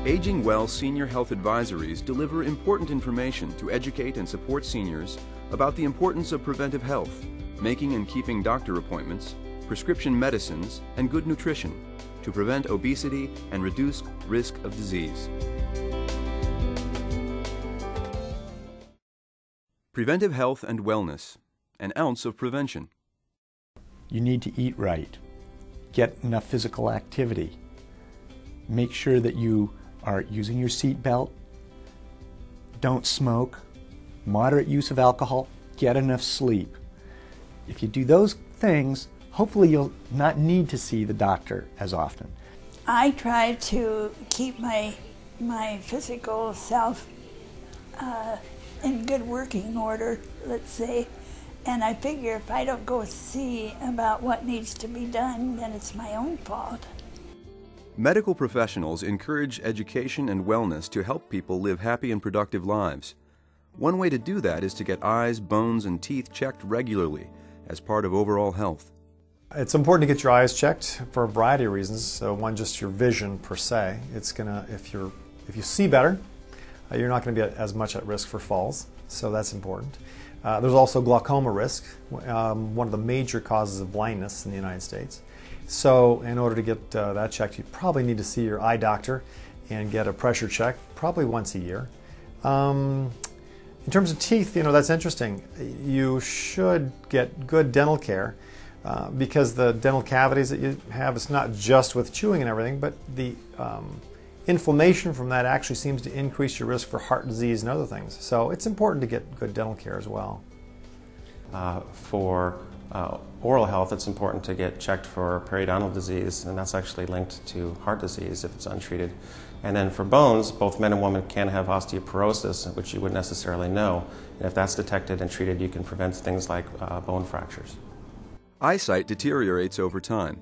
Aging Well Senior Health Advisories deliver important information to educate and support seniors about the importance of preventive health, making and keeping doctor appointments, prescription medicines, and good nutrition to prevent obesity and reduce risk of disease. Preventive Health and Wellness, an ounce of prevention. You need to eat right, get enough physical activity, make sure that you are using your seat belt, don't smoke, moderate use of alcohol, get enough sleep. If you do those things, hopefully you'll not need to see the doctor as often. I try to keep my physical self in good working order, let's say, and I figure if I don't go see about what needs to be done, then it's my own fault. Medical professionals encourage education and wellness to help people live happy and productive lives. One way to do that is to get eyes, bones, and teeth checked regularly as part of overall health. It's important to get your eyes checked for a variety of reasons. So one, just your vision per se. It's gonna, if you see better, you're not going to be as much at risk for falls, so that's important. There's also glaucoma risk, one of the major causes of blindness in the United States. So in order to get that checked, you probably need to see your eye doctor and get a pressure check, probably once a year. In terms of teeth, that's interesting. You should get good dental care because the dental cavities that you have, it's not just with chewing and everything, but the inflammation from that actually seems to increase your risk for heart disease and other things. So it's important to get good dental care as well. For oral health, it's important to get checked for periodontal disease, and that's actually linked to heart disease if it's untreated. And then for bones, both men and women can have osteoporosis, which you wouldn't necessarily know. And if that's detected and treated, you can prevent things like bone fractures. Eyesight deteriorates over time.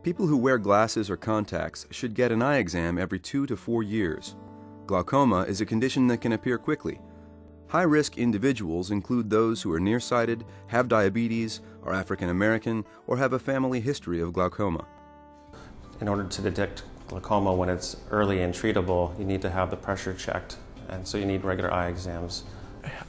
People who wear glasses or contacts should get an eye exam every 2 to 4 years. Glaucoma is a condition that can appear quickly. High-risk individuals include those who are nearsighted, have diabetes, are African American, or have a family history of glaucoma. In order to detect glaucoma when it's early and treatable, you need to have the pressure checked, and so you need regular eye exams.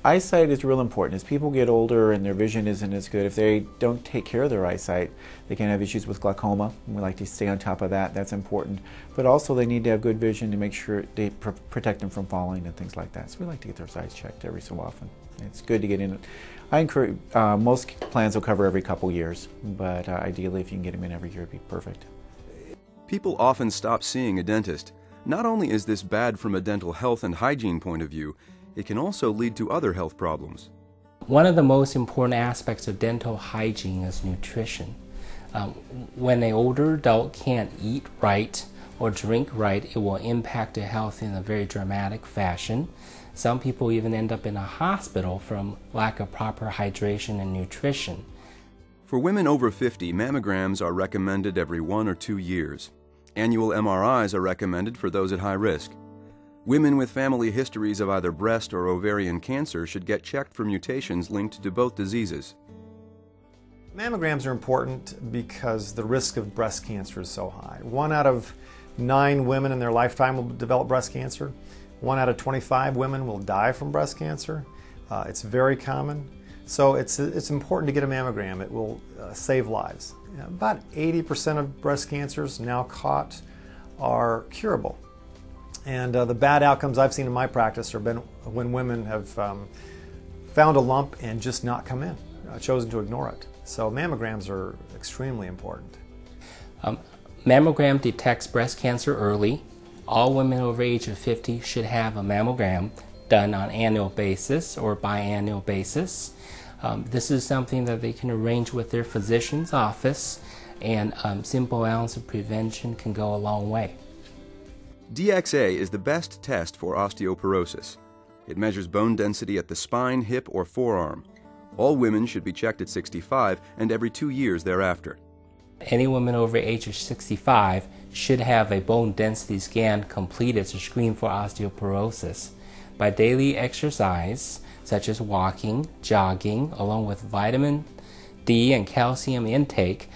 Eyesight is real important. As people get older and their vision isn't as good, if they don't take care of their eyesight, they can have issues with glaucoma. We like to stay on top of that. That's important. But also they need to have good vision to make sure they protect them from falling and things like that. So we like to get their eyes checked every so often. It's good to get in. I encourage, most plans will cover every couple years, but ideally if you can get them in every year, it'd be perfect. People often stop seeing a dentist. Not only is this bad from a dental health and hygiene point of view, it can also lead to other health problems. One of the most important aspects of dental hygiene is nutrition. When an older adult can't eat right or drink right, it will impact their health in a very dramatic fashion. Some people even end up in a hospital from lack of proper hydration and nutrition. For women over 50, mammograms are recommended every 1 or 2 years. Annual MRIs are recommended for those at high risk. Women with family histories of either breast or ovarian cancer should get checked for mutations linked to both diseases. Mammograms are important because the risk of breast cancer is so high. 1 out of 9 women in their lifetime will develop breast cancer. 1 out of 25 women will die from breast cancer. It's very common. So it's important to get a mammogram. It will save lives. About 80% of breast cancers now caught are curable. And the bad outcomes I've seen in my practice have been when women have found a lump and just not come in, chosen to ignore it. So mammograms are extremely important. Mammogram detects breast cancer early. All women over age of 50 should have a mammogram done on an annual basis or biannual basis. This is something that they can arrange with their physician's office, and simple ounce of prevention can go a long way. DXA is the best test for osteoporosis. It measures bone density at the spine, hip, or forearm. All women should be checked at 65 and every 2 years thereafter. Any woman over age of 65 should have a bone density scan completed to screen for osteoporosis. By daily exercise, such as walking, jogging, along with vitamin D and calcium intake,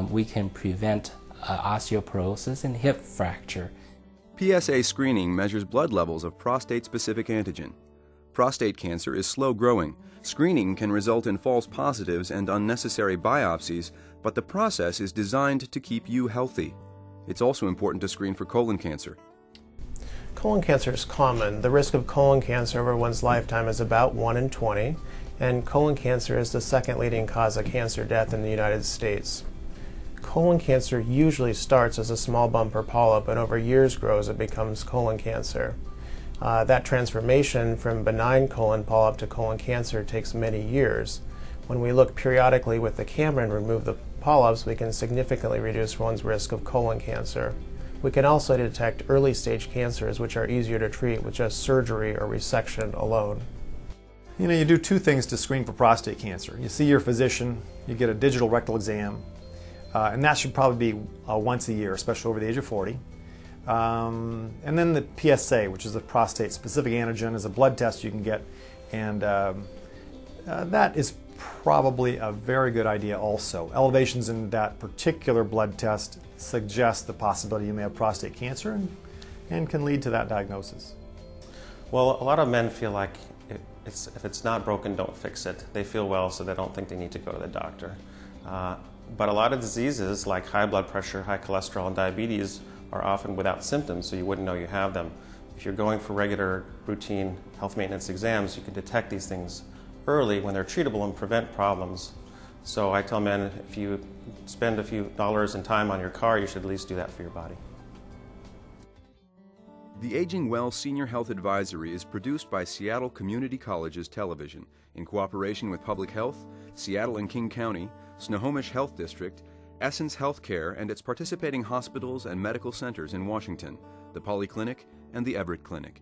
we can prevent osteoporosis and hip fracture. PSA screening measures blood levels of prostate-specific antigen. Prostate cancer is slow-growing. Screening can result in false positives and unnecessary biopsies, but the process is designed to keep you healthy. It's also important to screen for colon cancer. Colon cancer is common. The risk of colon cancer over one's lifetime is about 1 in 20, and colon cancer is the second leading cause of cancer death in the United States. Colon cancer usually starts as a small bump or polyp, and over years grows and becomes colon cancer. That transformation from benign colon polyp to colon cancer takes many years. When we look periodically with the camera and remove the polyps, we can significantly reduce one's risk of colon cancer. We can also detect early stage cancers, which are easier to treat with just surgery or resection alone. You know, you do two things to screen for prostate cancer. You see your physician, you get a digital rectal exam, and that should probably be once a year, especially over the age of 40. And then the PSA, which is a prostate-specific antigen, is a blood test you can get, and that is probably a very good idea also. Elevations in that particular blood test suggest the possibility you may have prostate cancer and can lead to that diagnosis. Well, a lot of men feel like if it's not broken, don't fix it. They feel well, so they don't think they need to go to the doctor. But a lot of diseases like high blood pressure, high cholesterol, and diabetes are often without symptoms, so you wouldn't know you have them. If you're going for regular, routine health maintenance exams, you can detect these things early when they're treatable and prevent problems. So I tell men, if you spend a few dollars in time on your car, you should at least do that for your body. The Aging Well Senior Health Advisory is produced by Seattle Community College's television in cooperation with Public Health, Seattle and King County, Snohomish Health District, Essence Healthcare and its participating hospitals and medical centers in Washington, the Polyclinic and the Everett Clinic.